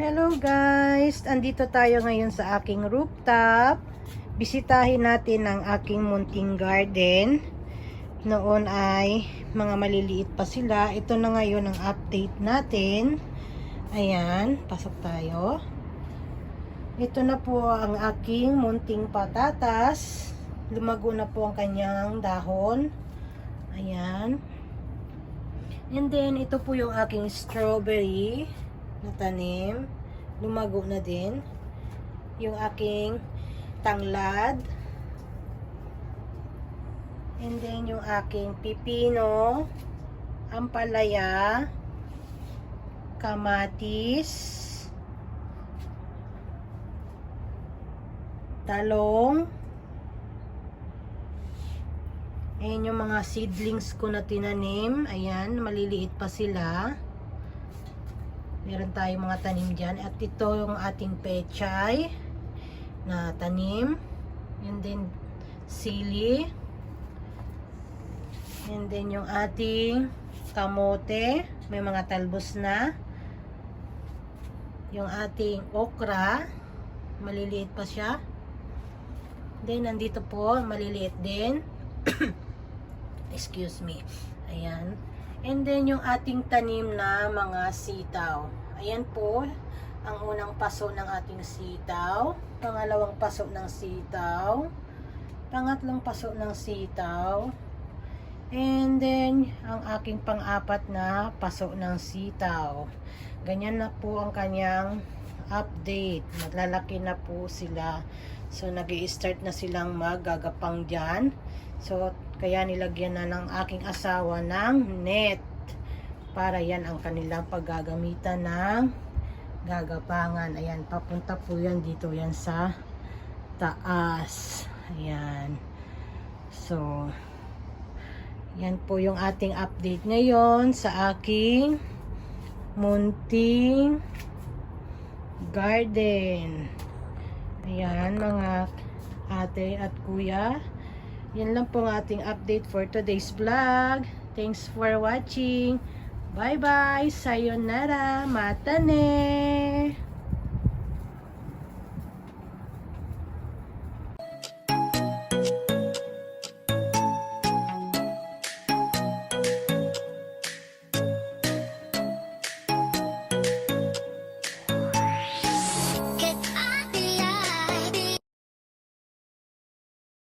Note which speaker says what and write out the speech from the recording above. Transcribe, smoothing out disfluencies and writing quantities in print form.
Speaker 1: Hello guys! Andito tayo ngayon sa aking rooftop. Bisitahin natin ang aking munting garden. Noon ay mga maliliit pa sila. Ito na ngayon ang update natin. Ayan, pasok tayo. Ito na po ang aking munting patatas. Lumago na po ang kanyang dahon. Ayan. And then, ito po yung aking strawberry na tanim. Lumago na din. Yung aking tanglad. And then, yung aking pipino, ampalaya, kamatis, talong. Ayan yung mga seedlings ko na tinanim. Ayan, maliliit pa sila. Meron tayong mga tanim dyan. At ito yung ating pechay na tanim. And then, sili. And then, yung ating kamote. May mga talbos na. Yung ating okra. Maliliit pa siya. Then, nandito po, maliliit din. Excuse me. Ayan. And then, yung ating tanim na mga sitaw. Ayan po, ang unang paso ng ating sitaw. Pangalawang paso ng sitaw. Pangatlong paso ng sitaw. And then, ang aking pang-apat na paso ng sitaw. Ganyan na po ang kanyang update. Maglalaki na po sila. So, nag-i-start na silang maggagapang dyan. So, kaya nilagyan na ng aking asawa ng net. Para yan ang kanilang paggagamitan ng gagapangan. Ayan, papunta po yan dito yan sa taas. Ayan. So, yan po yung ating update ngayon sa aking munting garden. Ayan, mga ate at kuya. Yan lang po ang ating update for today's vlog. Thanks for watching. Bye-bye. Sayonara. Matane.